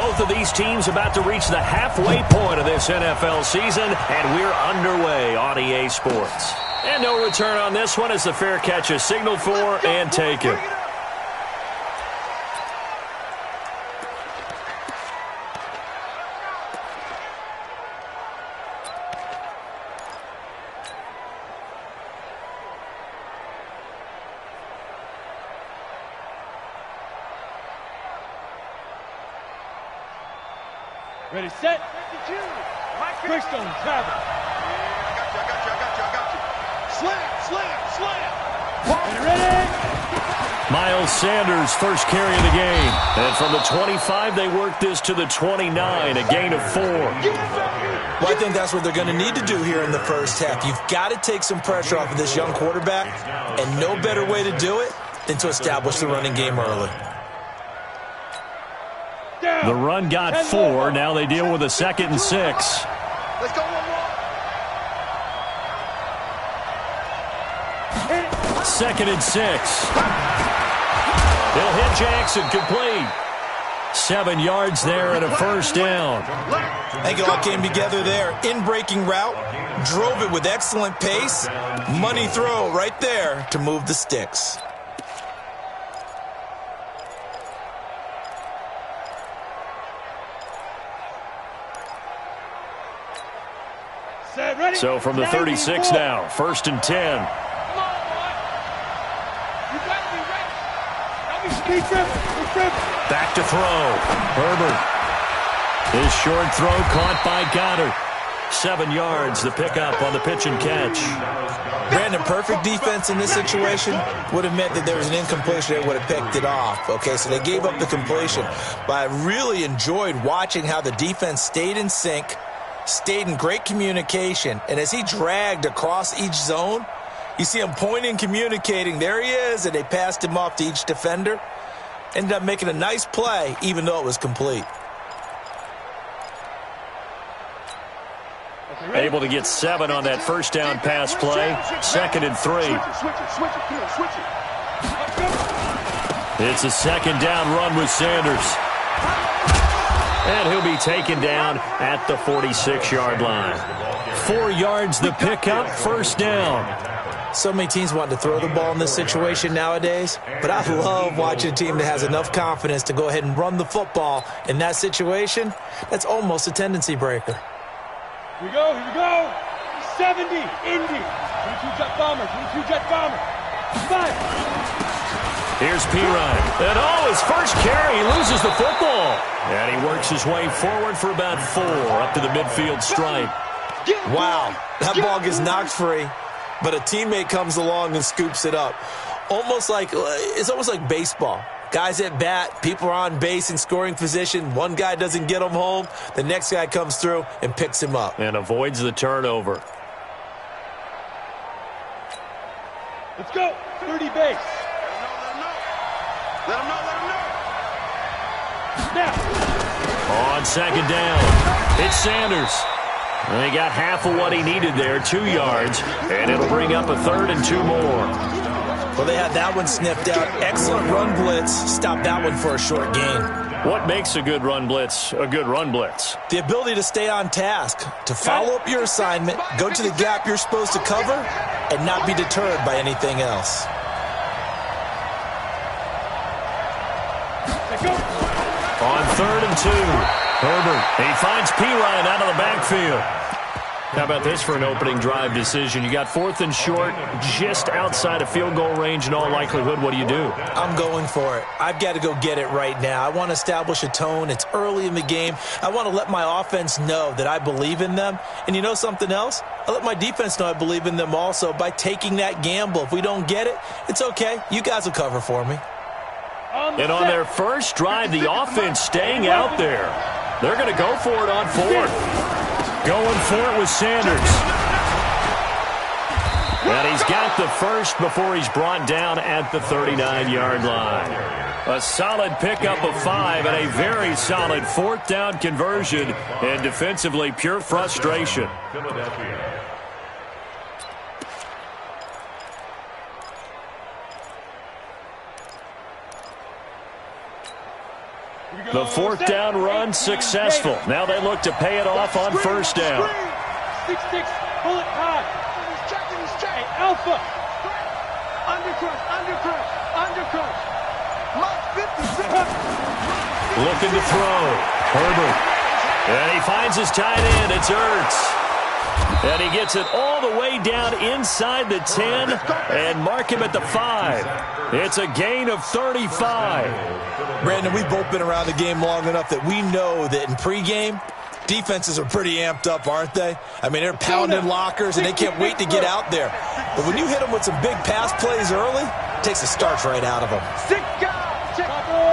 Both of these teams about to reach the halfway point of this NFL season, and we're underway on EA Sports. And no return on this one as the fair catch is signaled for and taken. Ready, set. Quickstone, travel. Slam. Ready. Miles Sanders, first carry of the game. And from the 25, they work this to the 29, a gain of 4. Well, I think that's what they're going to need to do here in the first half. You've got to take some pressure off of this young quarterback, and no better way to do it than to establish the running game early. The run got 4. Now they deal with a 2nd and 6. Let's go, 2nd and 6. He'll hit Jackson complete. 7 yards there and a first down. I think it all came together there. In-breaking route, drove it with excellent pace. Money throw right there to move the sticks. So from the 36 now, 1st and 10. Back to throw. Herbert. His short throw caught by Goddard. 7 yards, the pickup on the pitch and catch. Brandon, perfect defense in this situation would have meant that there was an incompletion. They would have picked it off. Okay, so they gave up the completion. But I really enjoyed watching how the defense stayed in sync, stayed in great communication, and as he dragged across each zone, you see him pointing, communicating. There he is, and they passed him off to each defender. Ended up making a nice play, even though it was complete. Able to get 7 on that first down pass play. 2nd and 3. It's a 2nd down run with Sanders. And he'll be taken down at the 46-yard line. 4 yards the pickup, 1st down. So many teams want to throw the ball in this situation nowadays, but I love watching a team that has enough confidence to go ahead and run the football in that situation. That's almost a tendency breaker. Here we go. 70, Indy. 22 jet bomber, 22 jet bomber. 5. Here's Pirine. And his first carry, he loses the football. And he works his way forward for about 4 up to the midfield stripe. Wow, that ball gets knocked free, but a teammate comes along and scoops it up. It's almost like baseball. Guys at bat, people are on base in scoring position. One guy doesn't get him home. The next guy comes through and picks him up. And avoids the turnover. Let's go. 30 base. Let him know. Now. On 2nd down, it's Sanders. And they got half of what he needed there, 2 yards. And it'll bring up a 3rd and 2 more. Well, they had that one sniffed out. Excellent run blitz. Stopped that one for a short gain. What makes a good run blitz a good run blitz? The ability to stay on task, to follow up your assignment, go to the gap you're supposed to cover, and not be deterred by anything else. On 3rd and 2, Herbert. He finds Pirine out of the backfield. How about this for an opening drive decision? You got 4th and short, just outside of field goal range in all likelihood. What do you do? I'm going for it. I've got to go get it right now. I want to establish a tone. It's early in the game. I want to let my offense know that I believe in them. And you know something else? I let my defense know I believe in them also by taking that gamble. If we don't get it, it's okay. You guys will cover for me. And on their first drive, the offense staying out there. They're going to go for it on 4th. Going for it with Sanders. And he's got the first before he's brought down at the 39-yard line. A solid pickup of 5 and a very solid 4th down conversion. And defensively, pure frustration. The fourth down run successful. Now they look to pay it off on first down. 6-6, bullet high. Hey, Alpha. Undercrush. Looking to throw. Herbert. And he finds his tight end. It's Ertz. And he gets it all the way down inside the 10 and mark him at the 5. It's a gain of 35. Brandon, we've both been around the game long enough that we know that in pregame, defenses are pretty amped up, aren't they? I mean, they're pounding lockers, and they can't wait to get out there. But when you hit them with some big pass plays early, it takes the starch right out of them. Chopper!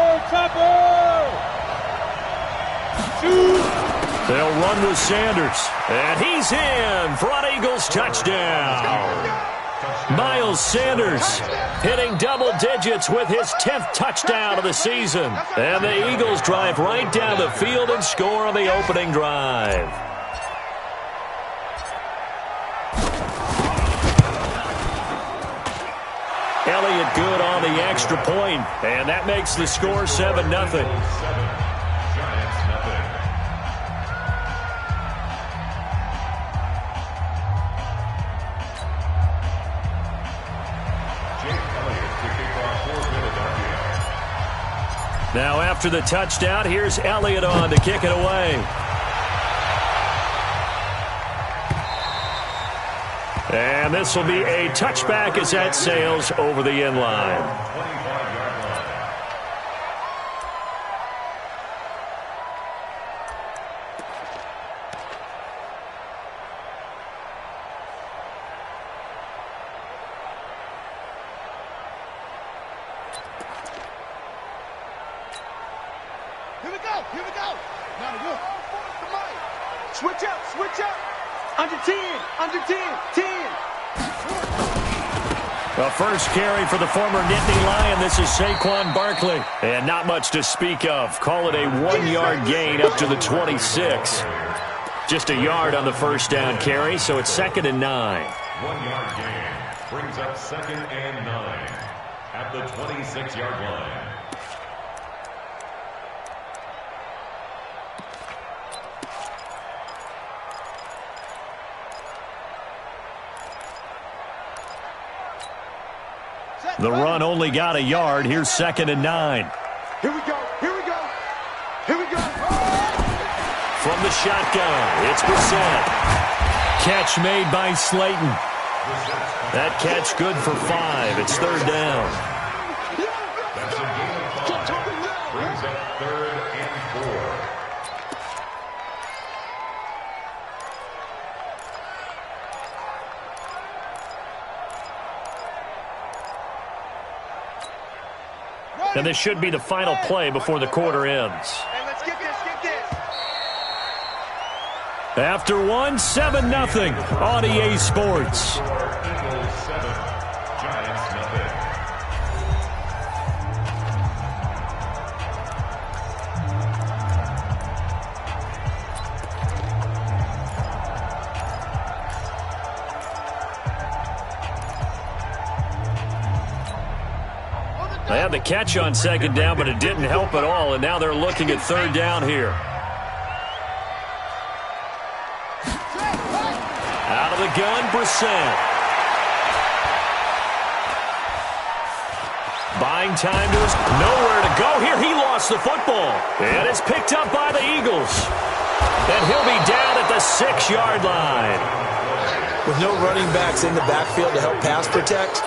They'll run with Sanders. And he's in for an Eagles touchdown. Miles Sanders hitting double digits with his 10th touchdown of the season. And the Eagles drive right down the field and score on the opening drive. Elliott good on the extra point, and that makes the score 7-0. Now after the touchdown, here's Elliott on to kick it away. And this will be a touchback as that sails over the end line. Here we go. Now to look. Switch up. Under 10. The first carry for the former Nittany Lion. This is Saquon Barkley. And not much to speak of. Call it a 1-yard gain up to the 26. Just a yard on the first down carry, so it's 2nd and 9. 1-yard gain brings up 2nd and 9 at the 26-yard line. The run only got a yard. Here's 2nd and 9. Here we go. From the shotgun, it's Brissett. Catch made by Slayton. That catch good for 5. It's 3rd down. That's a gain of 5. Brings up 3rd and 4. And this should be the final play before the quarter ends. Hey, let's get this. After 7-0 on EA Sports. Eagles 7, Giants nothing. They had the catch on 2nd down, but it didn't help at all, and now they're looking at 3rd down here. Out of the gun, Brissett. Buying time to his nowhere to go here. He lost the football, and it's picked up by the Eagles. And he'll be down at the 6-yard line. With no running backs in the backfield to help pass protect,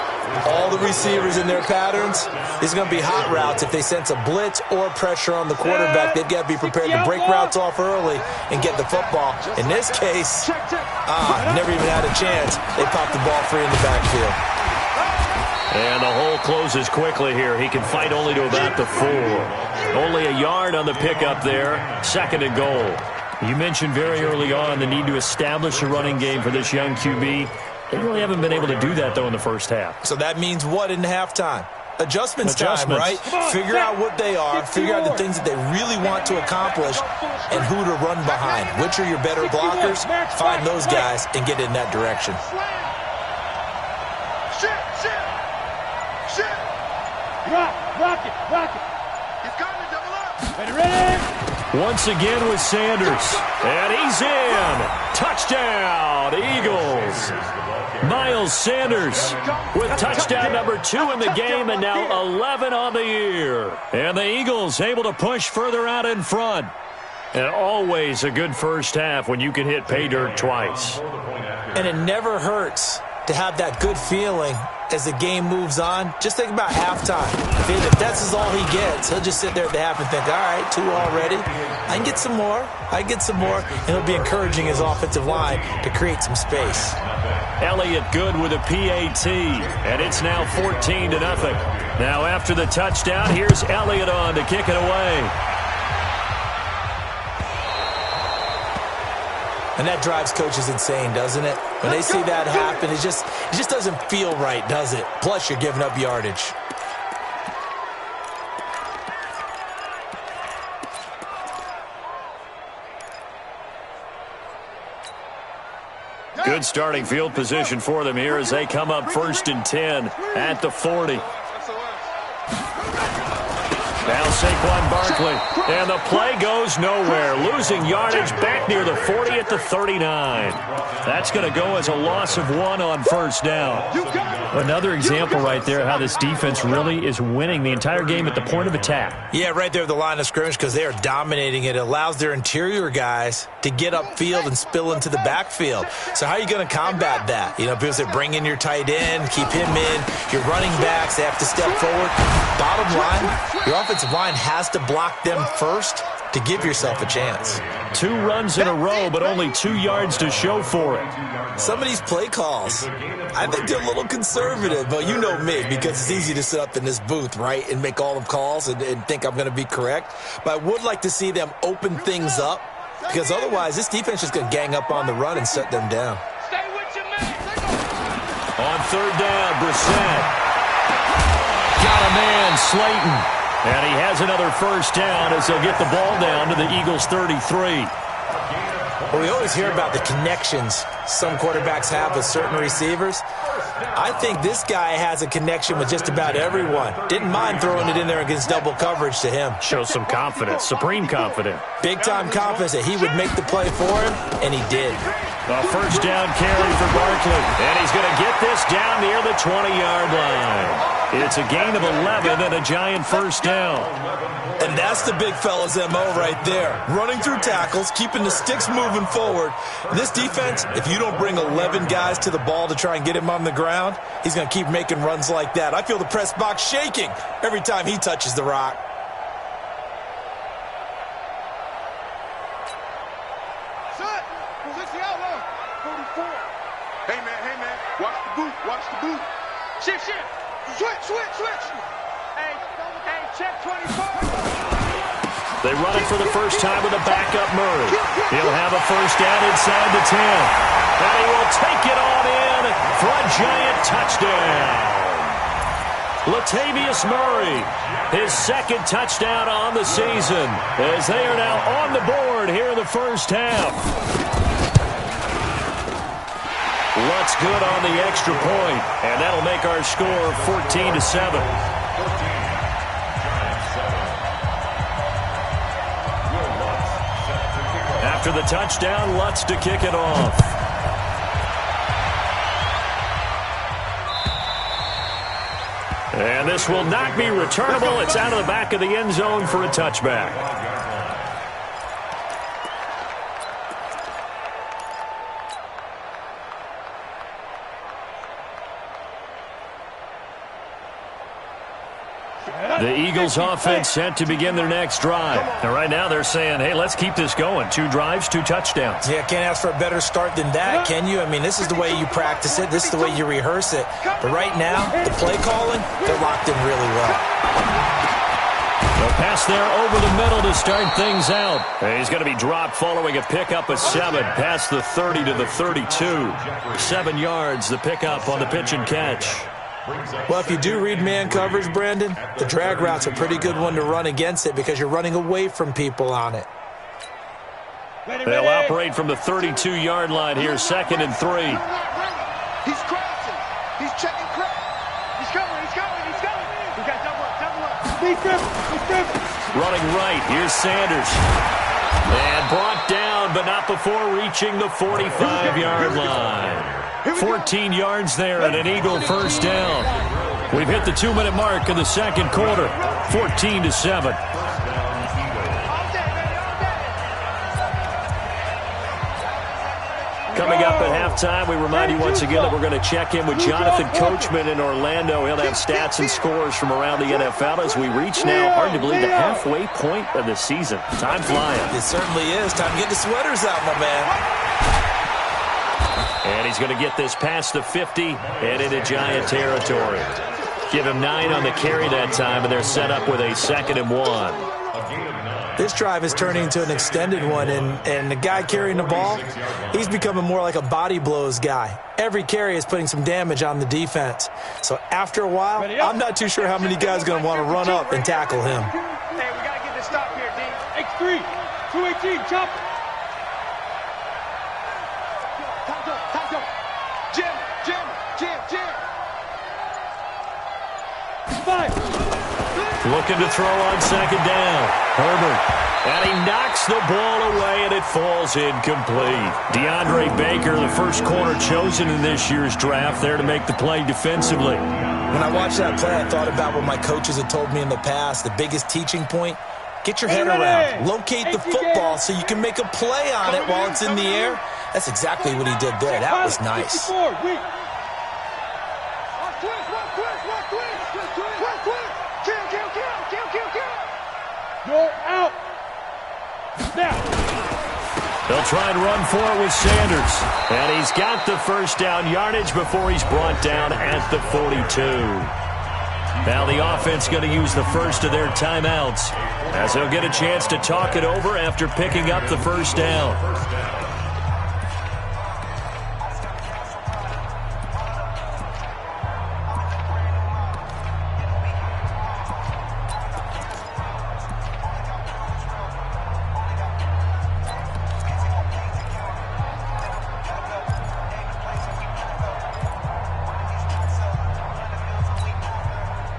all the receivers in their patterns, it's going to be hot routes. If they sense a blitz or pressure on the quarterback, they've got to be prepared to break routes off early and get the football. In this case, never even had a chance. They popped the ball free in the backfield. And the hole closes quickly here. He can fight only to about the 4. Only a yard on the pickup there. 2nd and goal. You mentioned very early on the need to establish a running game for this young QB. They really haven't been able to do that, though, in the first half. So that means what in halftime? Adjustments time, right? Figure out what they are, figure out the things that they really want to accomplish, and who to run behind. Which are your better blockers? Find those guys and get in that direction. Rock it. He's coming, double up. Ready, ready. Once again with Sanders. And he's in. Touchdown, Eagles. Miles Sanders with touchdown number 2 in the game and now 11 on the year. And the Eagles able to push further out in front. And always a good first half when you can hit pay dirt twice. And it never hurts to have that good feeling as the game moves on. Just think about halftime. If that's all he gets, he'll just sit there at the half and think, all right, 2 already. I can get some more. And he'll be encouraging his offensive line to create some space. Elliott good with a PAT, and it's now 14-0. Now after the touchdown, here's Elliott on to kick it away. And that drives coaches insane, doesn't it? When they see that happen, it just doesn't feel right, does it? Plus, you're giving up yardage. Good starting field position for them here as they come up 1st and 10 at the 40. Now Saquon Barkley, and the play goes nowhere. Losing yardage back near the 40 at the 39. That's going to go as a loss of 1 on 1st down. Another example right there how this defense really is winning the entire game at the point of attack. Yeah, right there at the line of scrimmage because they are dominating it. It allows their interior guys to get upfield and spill into the backfield. So how are you going to combat that? You know, people say bring in your tight end, keep him in. Your running backs, they have to step forward. Bottom line, your offensive line has to block them first to give yourself a chance. 2 runs in a row, but only 2 yards to show for it. Some of these play calls, I think they're a little conservative, but you know me, because it's easy to sit up in this booth, right, and make all the calls and think I'm going to be correct. But I would like to see them open things up, because otherwise this defense is going to gang up on the run and shut them down. On 3rd down, Brissett. Got a man, Slayton. And he has another 1st down as they'll get the ball down to the Eagles' 33. Well, we always hear about the connections some quarterbacks have with certain receivers. I think this guy has a connection with just about everyone. Didn't mind throwing it in there against double coverage to him. Shows some confidence, supreme confidence. Big-time confidence that he would make the play for him, and he did. A 1st down carry for Barkley. And he's going to get this down near the 20-yard line. It's a gain of 11 and a giant 1st down. And that's the big fella's MO right there. Running through tackles, keeping the sticks moving forward. This defense, if you don't bring 11 guys to the ball to try and get him on the ground, he's going to keep making runs like that. I feel the press box shaking every time he touches the rock. Watch the boot. Shift. Switch. Hey, check 24. They run it for the first time with a backup Murray. He'll have a 1st down inside the 10. And he will take it on in for a giant touchdown. Latavius Murray, his 2nd touchdown on the season, as they are now on the board here in the 1st half. Lutz good on the extra point, and that'll make our score 14-7. After the touchdown, Lutz to kick it off. And this will not be returnable. It's out of the back of the end zone for a touchback. The Eagles offense set to begin their next drive. And right now they're saying, hey, let's keep this going. 2 drives, 2 touchdowns. Yeah, can't ask for a better start than that, can you? I mean, this is the way you practice it. This is the way you rehearse it. But right now, the play calling, they're locked in really well. The pass there over the middle to start things out. And he's going to be dropped following a pickup of 7 past the 30 to the 32. 7 yards, the pickup on the pitch and catch. Well, if you do read man coverage, Brandon, the drag route's a pretty good one to run against it because you're running away from people on it. They'll operate from the 32-yard line here, 2nd and 3. He's crouching. He's checking crouch. He's coming. He got double up. He's different. Running right, here's Sanders. And brought down, but not before reaching the 45-yard line. 14 yards there and an Eagle first down. We've hit the 2-minute mark in the second quarter, 14-7. Coming up at halftime, we remind you once again that we're going to check in with Jonathan Coachman in Orlando. He'll have stats and scores from around the NFL as we reach now, hard to believe, the halfway point of the season. Time flying. It certainly is. Time to get the sweaters out, my man. And he's going to get this past the 50 and into Giant territory. Give him 9 on the carry that time, and they're set up with a 2nd and 1. This drive is turning into an extended one, and the guy carrying the ball, he's becoming more like a body blows guy. Every carry is putting some damage on the defense. So after a while, I'm not too sure how many guys are going to want to run up and tackle him. Hey, we got to get this stop here, D. X3, 218, chop. Jim. 5. Looking to throw on 2nd down. Herbert. And he knocks the ball away, and it falls incomplete. DeAndre Baker, the first corner chosen in this year's draft, there to make the play defensively. When I watched that play, I thought about what my coaches had told me in the past. The biggest teaching point, get your head around. Locate the football so you can make a play on it while it's in the air. That's exactly what he did there. That was nice. You're out. Now. They'll try and run for it with Sanders. And he's got the first down yardage before he's brought down at the 42. Now the offense going to use the first of their timeouts as they'll get a chance to talk it over after picking up the first down.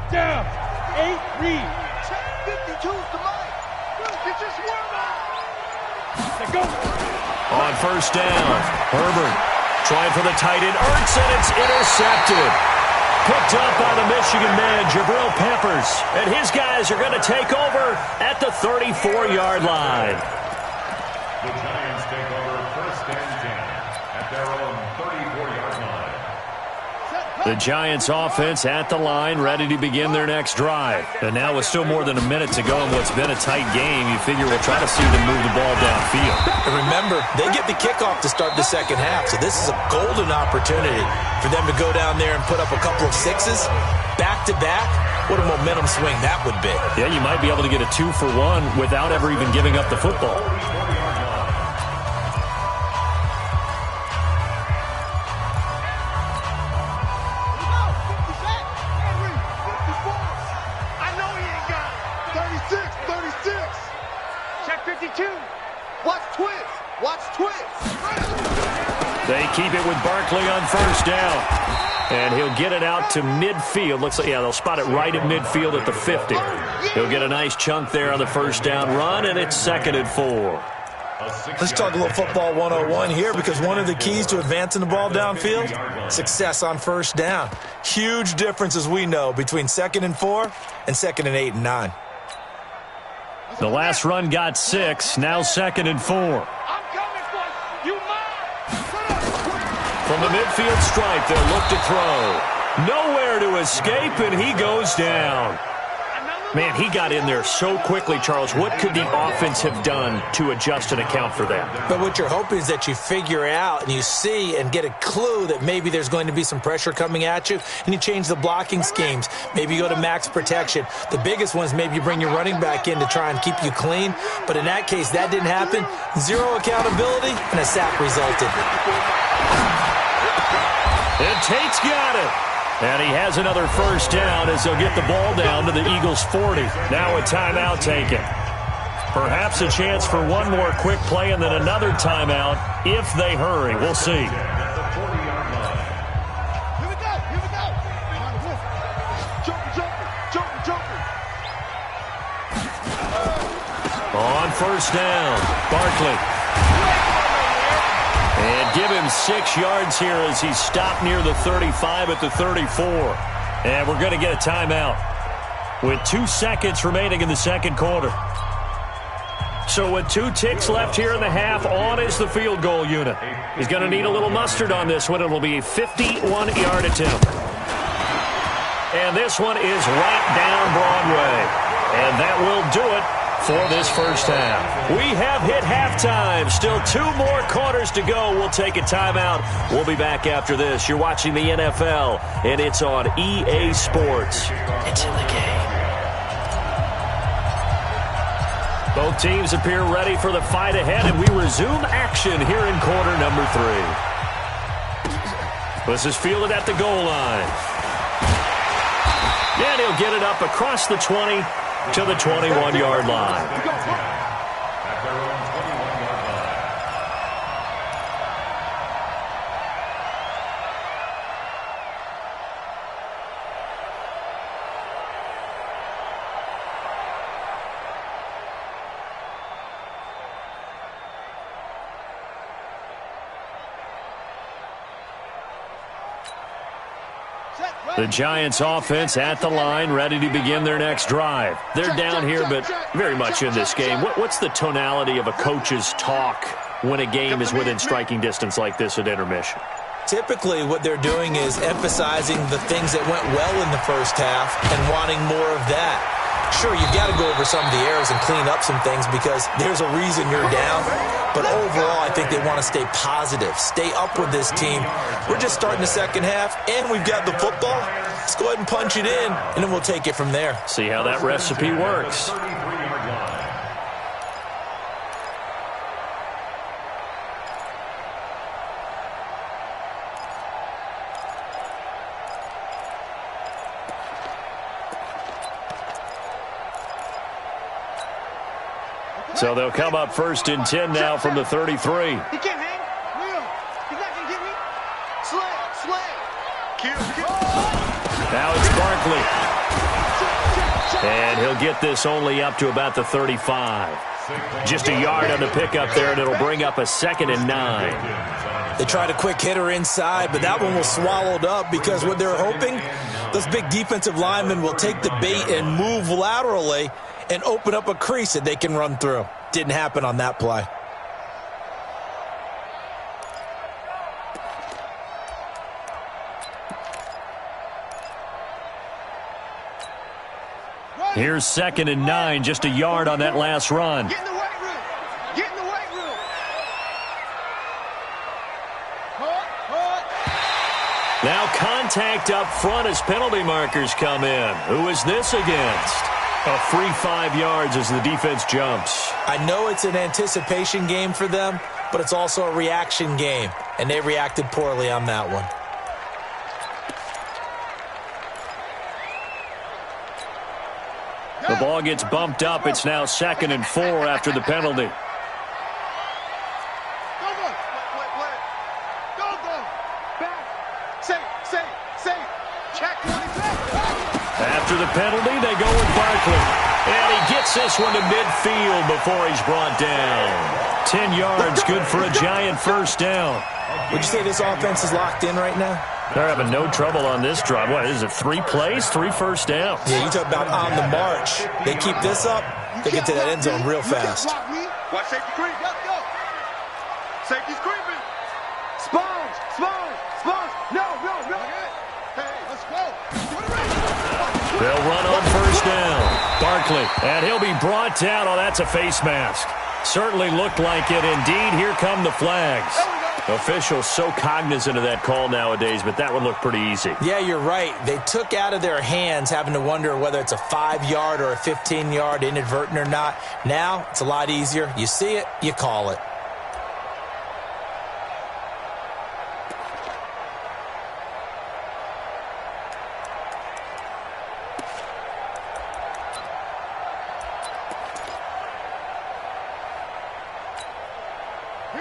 Down. 8 read. 52's the line. It's just warm up. Let's go. On first down, Herbert trying for the tight end. Ertz, and it's intercepted. Picked up by the Michigan man, Jabril Peppers. And his guys are going to take over at the 34-yard line. The Giants take over 1st and 10 at their own 34-yard line. The Giants offense at the line, ready to begin their next drive. And now with still more than a minute to go in what's been a tight game, you figure we'll try to see them move the ball downfield. And remember, they get the kickoff to start the second half, so this is a golden opportunity for them to go down there and put up a couple of sixes back-to-back. What a momentum swing that would be. Yeah, you might be able to get a 2-for-1 without ever even giving up the football. They keep it with Barkley on first down. And he'll get it out to midfield. Looks like, yeah, they'll spot it right at midfield at the 50. He'll get a nice chunk there on the first down run, and it's 2nd and 4. Let's talk a little football 101 here, because one of the keys to advancing the ball downfield, success on first down. Huge difference, as we know, between 2nd and 4 and 2nd and 8 and 9. The last run got 6, now 2nd and 4. From the midfield stripe, they'll look to throw. Nowhere to escape, and he goes down. Man, he got in there so quickly, Charles. What could the offense have done to adjust and account for that? But what you're hoping is that you figure out and you see and get a clue that maybe there's going to be some pressure coming at you, and you change the blocking schemes. Maybe you go to max protection. The biggest one is maybe you bring your running back in to try and keep you clean. But in that case, that didn't happen. Zero accountability, and a sack resulted. And Tate's got it. And he has another first down as they'll get the ball down to the Eagles' 40. Now a timeout taken. Perhaps a chance for one more quick play and then another timeout if they hurry. We'll see. Here we go. Joker. first down. Barkley. And give him 6 yards here as he stopped near the 35 at the 34. And we're going to get a timeout with 2 seconds remaining in the second quarter. So with 2 ticks left here in the half, on is the field goal unit. He's going to need a little mustard on this one. It'll be a 51-yard attempt. And this one is right down Broadway. And that will do it for this first half. We have hit halftime. Still 2 more quarters to go. We'll take a timeout. We'll be back after this. You're watching the NFL, and it's on EA Sports. It's in the game. Both teams appear ready for the fight ahead, and we resume action here in quarter number 3. This is fielded at the goal line. And he'll get it up across the 20 to the 21-yard line. At their own 21-yard line. The Giants offense at the line, ready to begin their next drive. They're down here, but very much in this game. What's the tonality of a coach's talk when a game is within striking distance like this at intermission? Typically, what they're doing is emphasizing the things that went well in the first half and wanting more of that. Sure, you've got to go over some of the errors and clean up some things because there's a reason you're down. But overall, I think they want to stay positive, stay up with this team. We're just starting the second half, and we've got the football. Let's go ahead and punch it in, and then we'll take it from there. See how that recipe works. So they'll come up 1st and 10 now from the 33. He can't hang. Will. He's not going to get me. Slay. Now it's Barkley. And he'll get this only up to about the 35. Just a yard on the pickup there, and it'll bring up a 2nd and 9. They tried a quick hitter inside, but that one was swallowed up because what they're hoping, those big defensive linemen will take the bait and move laterally and open up a crease that they can run through. Didn't happen on that play. Here's 2nd and 9, just a yard on that last run. Get in the weight room. Get in the weight room. Now contact up front as penalty markers come in. Who is this against? A free 5 yards as the defense jumps. I know it's an anticipation game for them, but it's also a reaction game, and they reacted poorly on that one. The ball gets bumped up. It's now 2nd and 4 after the penalty. After the penalty, they go with Barkley. And he gets this one to midfield before he's brought down. 10 yards, good for a Giant first down. Would you say this offense is locked in right now? They're having no trouble on this drive. What is it, 3 plays, 3 first downs? Yeah, you talk about on the march. They keep this up, they get to that end zone real fast. Watch safety creep. Go. Safety's creeping. Spons. No. Hey, let's go. They'll run on first down. Barkley, and he'll be brought down. Oh, that's a face mask. Certainly looked like it. Indeed, here come the flags. Officials so cognizant of that call nowadays, but that one looked pretty easy. Yeah, you're right. They took out of their hands having to wonder whether it's a 5-yard or a 15-yard inadvertent or not. Now, it's a lot easier. You see it, you call it.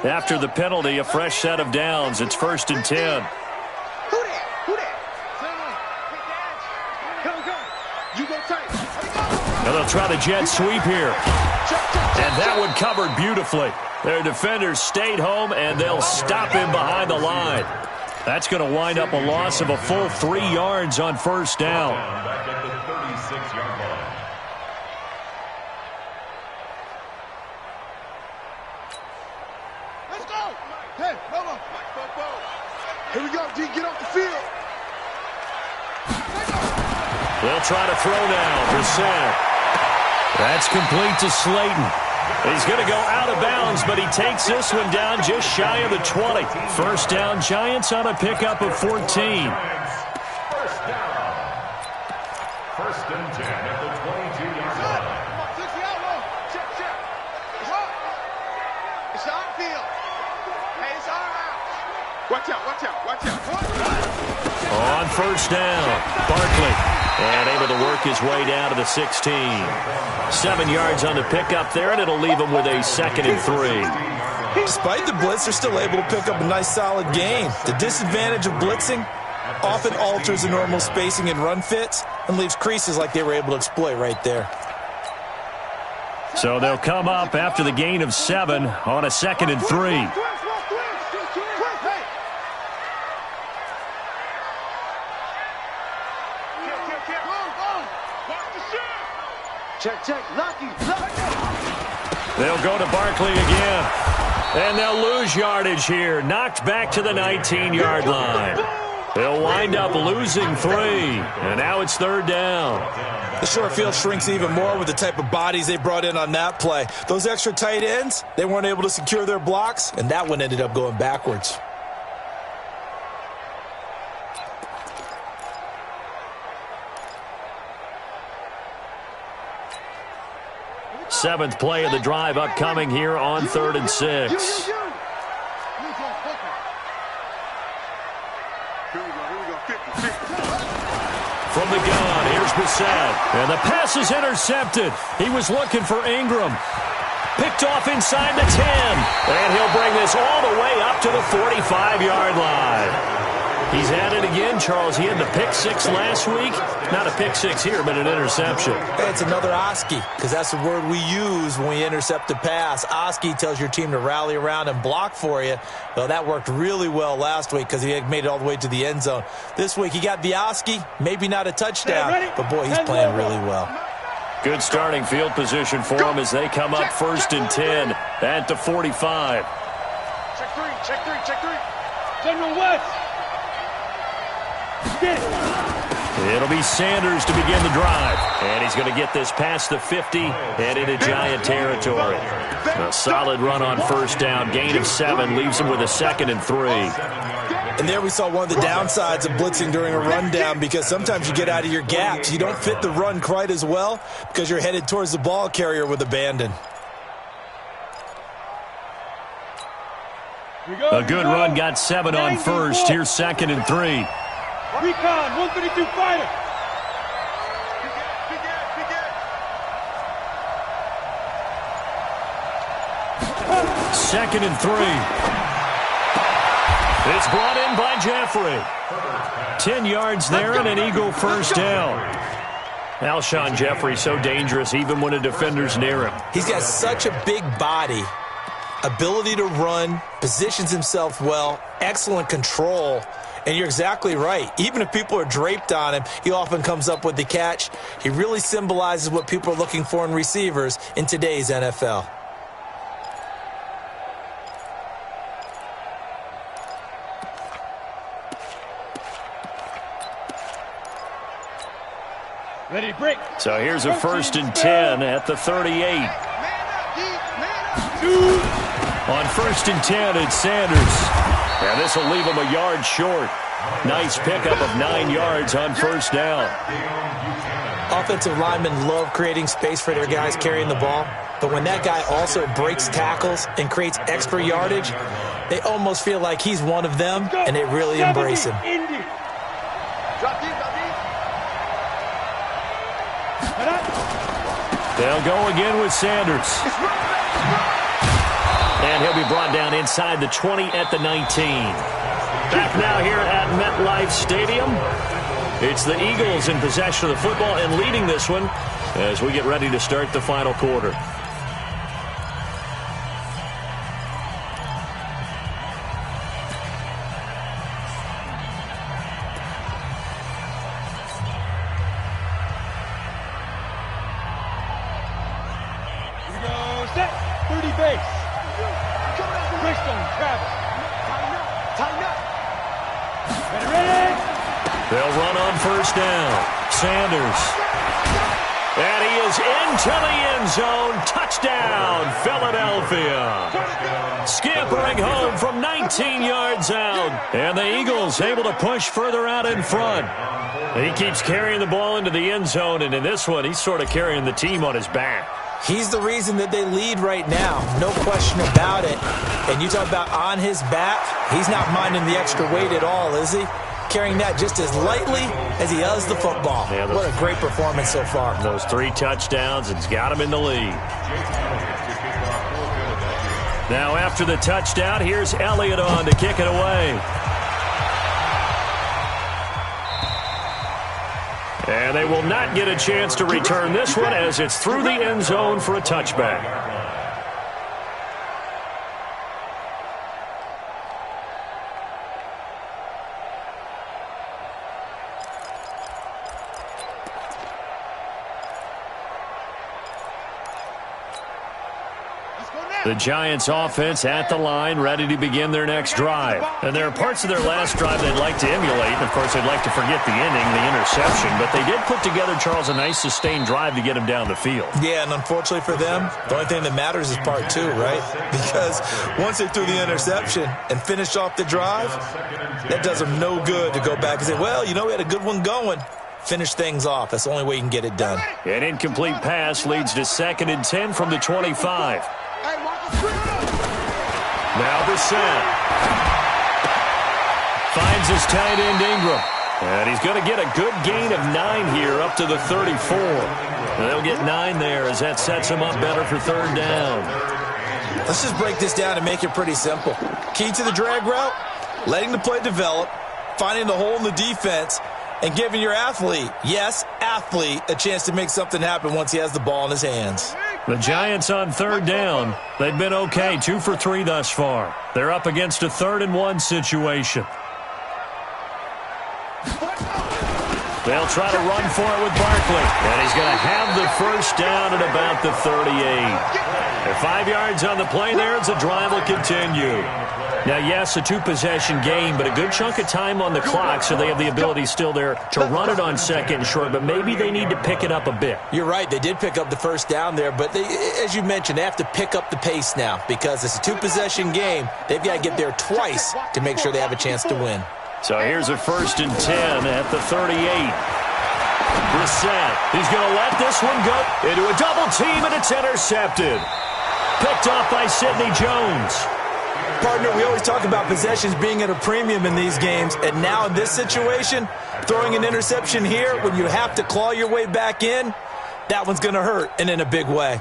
After the penalty, a fresh set of downs. It's 1st and 10. Who that? Go. You go tight. And they'll try the jet sweep here. And that one covered beautifully. Their defenders stayed home, and they'll stop him behind the line. That's going to wind up a loss of a full 3 yards on first down. Back at the 36-yard line. Let's go. Hey, Romo. Here we go, D. Get off the field. They'll try to throw now. Brissett. That's complete to Slayton. He's going to go out of bounds, but he takes this one down just shy of the 20. First down, Giants on a pickup of 14. First down. First and 10 at the 22-yard line. Check. It's up. It's on field. Hey, it's our house. Watch out. On first down, Barkley. And able to work his way down to the 16. 7 yards on the pickup there, and it'll leave him with a 2nd and 3. Despite the blitz, they're still able to pick up a nice solid gain. The disadvantage of blitzing often alters the normal spacing and run fits and leaves creases like they were able to exploit right there. So they'll come up after the gain of 7 on a 2nd and 3. Check. Lucky. They'll go to Barkley again. And they'll lose yardage here. Knocked back to the 19-yard line. They'll wind up losing 3. And now it's 3rd down. The short field shrinks even more with the type of bodies they brought in on that play. Those extra tight ends, they weren't able to secure their blocks, and that one ended up going backwards. Seventh play of the drive upcoming here on 3rd and 6. From the gun, here's Brissett. And the pass is intercepted. He was looking for Ingram. Picked off inside the 10. And he'll bring this all the way up to the 45-yard line. He's at it again, Charles. He had the pick 6 last week. Not a pick 6 here, but an interception. Hey, it's another Oski, because that's the word we use when we intercept a pass. Oski tells your team to rally around and block for you. Well, that worked really well last week because he had made it all the way to the end zone. This week, he got the Oski, maybe not a touchdown, but boy, he's playing really well. Good starting field position for him as they come up 1st and 10 at the 45. Check three. General West. It'll be Sanders to begin the drive. And he's going to get this past the 50 and into Giant territory. A solid run on first down. Gain of 7 leaves him with a 2nd and 3. And there we saw one of the downsides of blitzing during a rundown, because sometimes you get out of your gaps. You don't fit the run quite as well because you're headed towards the ball carrier with abandon. A good run got 7 on first. Here's 2nd and 3. Recon, 132 fighter. Second and 3. It's brought in by Jeffrey. 10 yards there and an Eagle first down. Alshon Jeffrey so dangerous even when a defender's near him. He's got such a big body, ability to run, positions himself well, excellent control. And you're exactly right. Even if people are draped on him, he often comes up with the catch. He really symbolizes what people are looking for in receivers in today's NFL. Ready to break. So here's a 1st and 10 at the 38. On 1st and 10, it's Sanders. And this will leave him a yard short. Nice pickup of 9 yards on first down. Offensive linemen love creating space for their guys carrying the ball. But when that guy also breaks tackles and creates extra yardage, they almost feel like he's one of them, and they really embrace him. They'll go again with Sanders. And he'll be brought down inside the 20 at the 19. Back now here at MetLife Stadium. It's the Eagles in possession of the football and leading this one as we get ready to start the final quarter. Set, 30 base. Bristol, Travis. Tighten up. Ready? They'll run on first down. Sanders. And he is into the end zone. Touchdown, Philadelphia. Scampering home from 19 yards out. And the Eagles able to push further out in front. He keeps carrying the ball into the end zone, and in this one, he's sort of carrying the team on his back. He's the reason that they lead right now, no question about it. And you talk about on his back, he's not minding the extra weight at all, is he? Carrying that just as lightly as he does the football. Yeah, what a great performance so far. Those 3 touchdowns, it's got him in the lead. Now after the touchdown, here's Elliott on to kick it away. And they will not get a chance to return this one as it's through the end zone for a touchback. The Giants offense at the line, ready to begin their next drive. And there are parts of their last drive they'd like to emulate. And, of course, they'd like to forget the inning, the interception. But they did put together, Charles, a nice sustained drive to get him down the field. Yeah, and unfortunately for them, the only thing that matters is part 2, right? Because once they threw the interception and finished off the drive, that does them no good to go back and say, well, you know, we had a good one going. Finish things off. That's the only way you can get it done. An incomplete pass leads to 2nd and 10 from the 25. Now Brissett finds his tight end Ingram. And he's going to get a good gain of 9 here up to the 34. And they'll get 9 there as that sets him up better for 3rd down. Let's just break this down and make it pretty simple. Key to the drag route, letting the play develop, finding the hole in the defense, and giving your athlete, yes, athlete, a chance to make something happen once he has the ball in his hands. The Giants on 3rd down. They've been okay, 2 for 3 thus far. They're up against a 3rd and 1 situation. They'll try to run for it with Barkley. And he's going to have the first down at about the 38. At 5 yards on the play there as the drive will continue. Now, yes, a 2-possession game, but a good chunk of time on the clock, so they have the ability still there to run it on 2nd and short, but maybe they need to pick it up a bit. You're right. They did pick up the first down there, but they, as you mentioned, they have to pick up the pace now because it's a 2-possession game. They've got to get there twice to make sure they have a chance to win. So here's a 1st and 10 at the 38. Brissett, he's going to let this one go into a double team, and it's intercepted. Picked off by Sidney Jones. Partner, we always talk about possessions being at a premium in these games, and now in this situation, throwing an interception here when you have to claw your way back in, that one's going to hurt, and in a big way.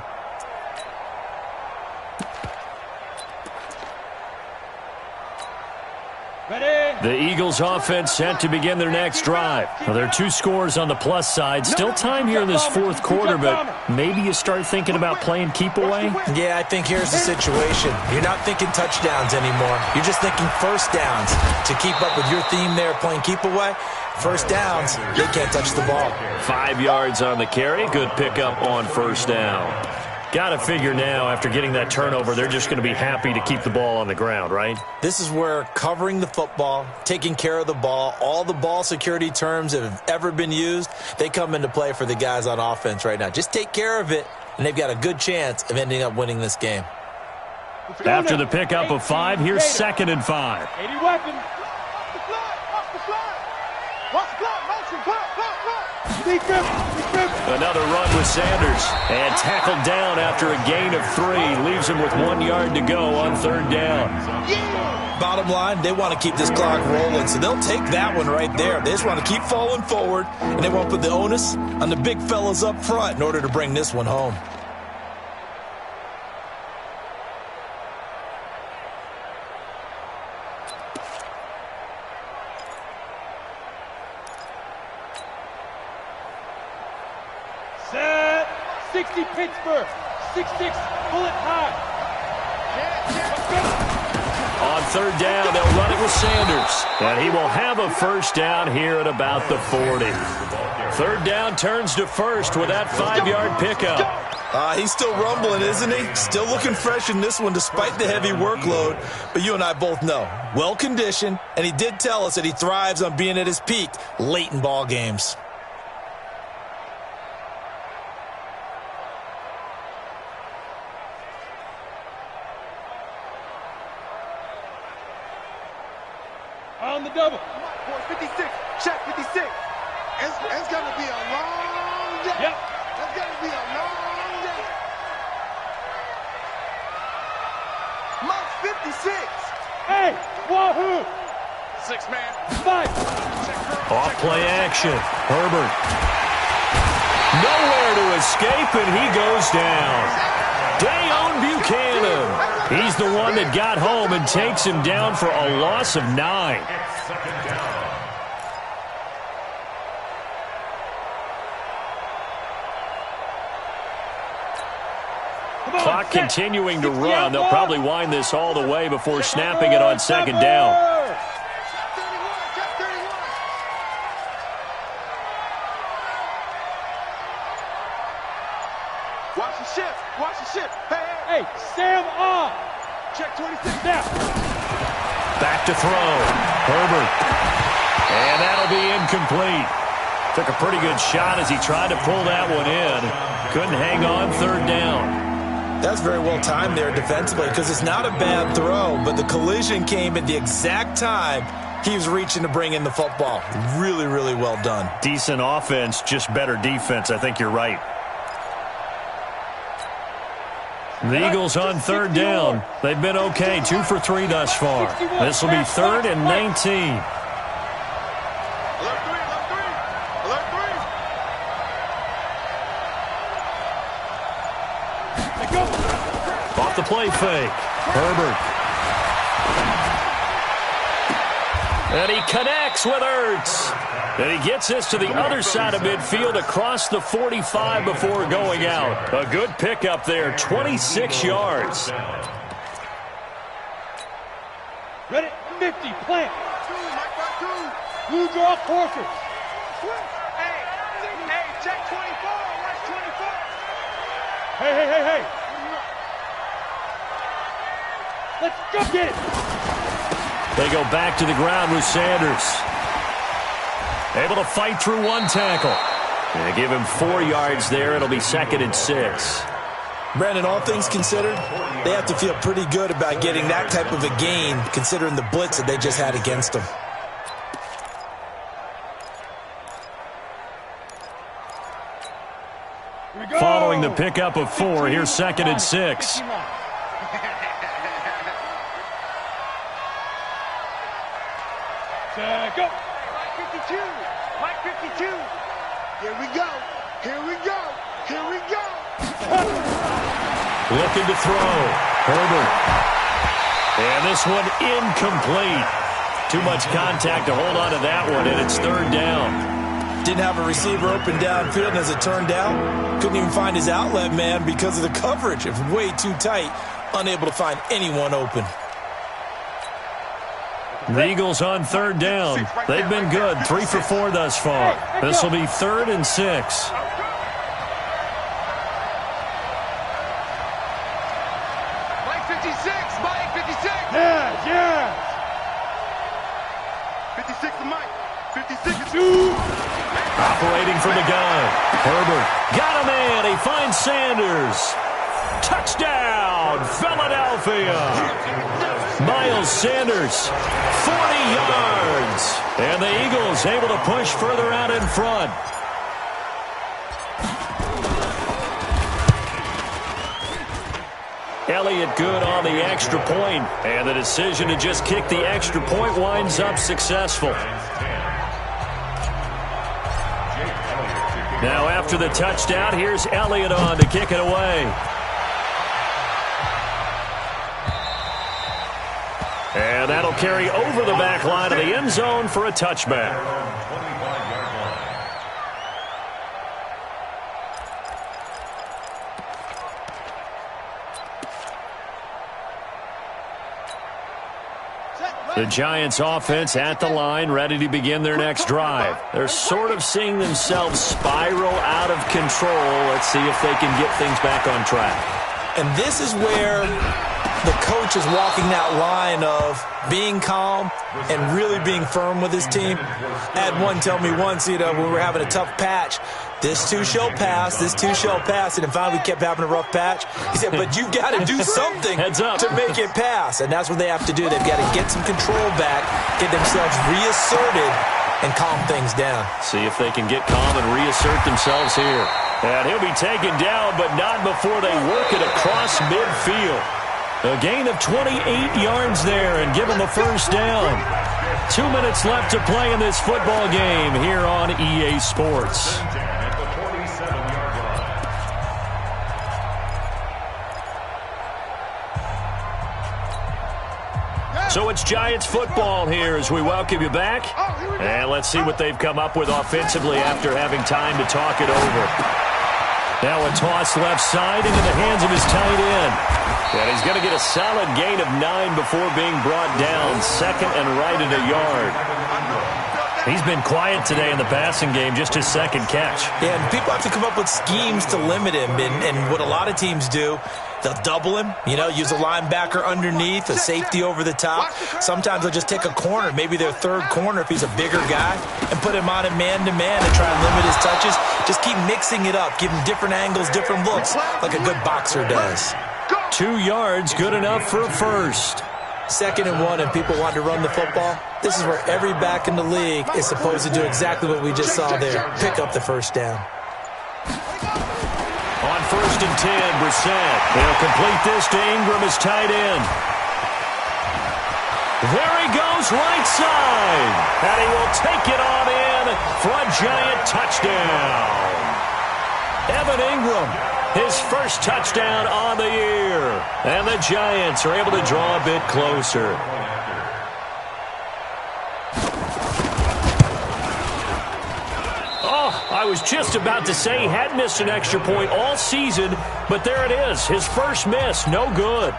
The Eagles offense set to begin their next drive. Well, there are 2 scores on the plus side. Still time here in this 4th quarter, but maybe you start thinking about playing keep away? Yeah, I think here's the situation. You're not thinking touchdowns anymore. You're just thinking first downs. To keep up with your theme there, playing keep away, first downs, they can't touch the ball. 5 yards on the carry. Good pickup on first down. Got to figure now, after getting that turnover, they're just going to be happy to keep the ball on the ground, right? This is where covering the football, taking care of the ball, all the ball security terms that have ever been used, they come into play for the guys on offense right now. Just take care of it, and they've got a good chance of ending up winning this game. After the pickup of 5, here's 2nd and 5. 80 weapon. Off the fly. Watch the clock. Motion. Clock. Another run with Sanders. And tackled down after a gain of 3. Leaves him with 1 yard to go on 3rd down. Bottom line, they want to keep this clock rolling, so they'll take that one right there. They just want to keep falling forward, and they want to put the onus on the big fellas up front in order to bring this one home. Set. 60 Pittsburgh. 6'6", bullet high. On third down, they'll run it with Sanders. And he will have a first down here at about the 40. Third down turns to first with that 5-yard pickup. He's still rumbling, isn't he? Still looking fresh in this one despite the heavy workload. But you and I both know, well-conditioned, and he did tell us that he thrives on being at his peak late in ball games. On the double. 56, check 56. It's going to be a long day. Yep. It's going to be a long day. Mark 56. Hey, wahoo. 6-man. 5. Off play action. Herbert. Nowhere to escape, and he goes down. Dayon Buchanan. He's the one that got home and takes him down for a loss of 9. Clock continuing to run. They'll probably wind this all the way before snapping it on second down. Watch the ship. Watch the ship. Hey, Sam on. Check 26 now. Back to throw. Herbert. And that'll be incomplete. Took a pretty good shot as he tried to pull that one in. Couldn't hang on third down. That's very well timed there defensively because it's not a bad throw, but the collision came at the exact time he was reaching to bring in the football. Really, really well done. Decent offense, just better defense. I think you're right. The Eagles on third down. They've been okay, 2 for 3 thus far. This will be 3rd and 19. Off the play fake. Herbert. And he connects with Ertz. And he gets this to the other side of midfield across the 45 before going out. A good pickup there, 26 yards. Ready, 50, plant. Blue draw forfeit. Hey, check 24. Watch 24. Hey. Let's go get it. They go back to the ground with Sanders. Able to fight through one tackle. They give him 4 yards there. It'll be 2nd and 6. Brandon, all things considered, they have to feel pretty good about getting that type of a gain considering the blitz that they just had against them. Following the pickup of 4, here's 2nd and 6. Go. Mike 52. Mike 52. Here we go. Here we go. Here we go. Looking to throw. Herbert. And this one incomplete. Too much contact to hold on to that one, and it's 3rd down. Didn't have a receiver open downfield, and as it turned out, couldn't even find his outlet man because of the coverage. It was way too tight, unable to find anyone open. The Eagles on 3rd down. They've been good, 3 for 4 thus far. This will be 3rd and 6. Mike 56. Mike 56. Yeah. 56 to Mike. 56 to 2. Operating from the gun. Herbert got him in. He finds Sanders. Touchdown, Philadelphia. Miles Sanders, 40 yards. And the Eagles able to push further out in front. Elliott good on the extra point. And the decision to just kick the extra point winds up successful. Now after the touchdown, here's Elliott on to kick it away. And that'll carry over the back line of the end zone for a touchback. The Giants offense at the line, ready to begin their next drive. They're sort of seeing themselves spiral out of control. Let's see if they can get things back on track. And this is where the coach is walking that line of being calm and really being firm with his team. I had one tell me once, when we were having a tough patch, this too shall pass, this too shall pass. And finally we kept having a rough patch. He said, but you've got to do something to make it pass. And that's what they have to do. They've got to get some control back, get themselves reasserted, and calm things down. See if they can get calm and reassert themselves here. And he'll be taken down, but not before they work it across midfield. A gain of 28 yards there and give them a first down. 2 minutes left to play in this football game here on EA Sports. So it's Giants football here as we welcome you back. And let's see what they've come up with offensively after having time to talk it over. Now a toss left side into the hands of his tight end. And he's going to get a solid gain of 9 before being brought down. Second and right at a yard. He's been quiet today in the passing game, just his second catch. Yeah, and people have to come up with schemes to limit him. And what a lot of teams do, they'll double him, use a linebacker underneath, a safety over the top. Sometimes they'll just take a corner, maybe their third corner if he's a bigger guy, and put him on a man-to-man and try and limit his touches. Just keep mixing it up, give him different angles, different looks, like a good boxer does. 2 yards, good enough for a first. 2nd and 1, and people want to run the football. This is where every back in the league is supposed to do exactly what we just saw there, pick up the first down. On 1st and 10, Brissett. They'll complete this to Ingram as tight end. There he goes, right side. And he will take it on in for a Giant touchdown. Evan Ingram, his first touchdown on the year. And the Giants are able to draw a bit closer. I was just about to say he had missed an extra point all season, but there it is. His first miss, no good.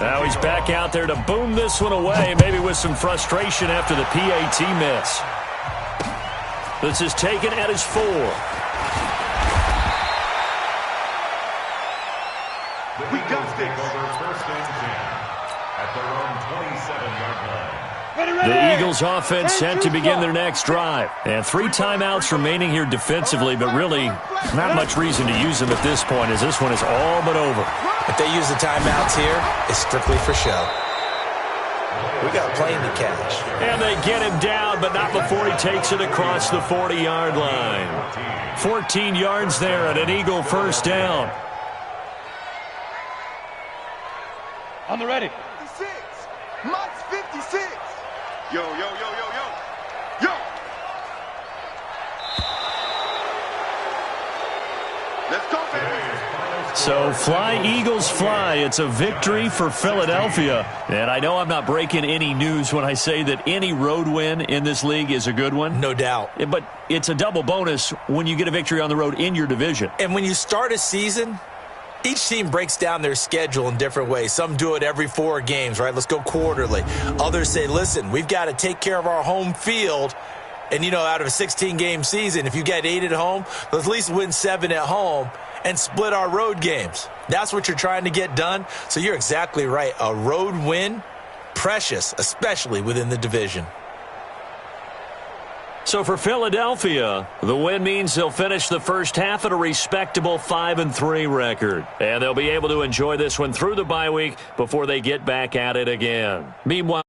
Now he's back out there to boom this one away, maybe with some frustration after the PAT miss. This is taken at his 4. We got this. First and 10 at their own 27-yard line. The Eagles offense set to begin their next drive. And 3 timeouts remaining here defensively, but really not much reason to use them at this point as this one is all but over. If they use the timeouts here, it's strictly for show. We got a plane to catch. And they get him down, but not before he takes it across the 40-yard line. 14 yards there and an Eagle first down. On the ready. 56. Mike's 56. Yo, yo, yo, yo, yo. Yo. Let's go, baby. So fly, Eagles, fly. It's a victory for Philadelphia. And I know I'm not breaking any news when I say that any road win in this league is a good one. No doubt. But it's a double bonus when you get a victory on the road in your division. And when you start a season, each team breaks down their schedule in different ways. Some do it every 4 games, right? Let's go quarterly. Others say, listen, we've got to take care of our home field. And, out of a 16-game season, if you get 8 at home, let's at least win 7 at home and split our road games. That's what you're trying to get done. So you're exactly right. A road win, precious, especially within the division. So for Philadelphia, the win means they'll finish the first half at a respectable 5-3 record. And they'll be able to enjoy this one through the bye week before they get back at it again. Meanwhile,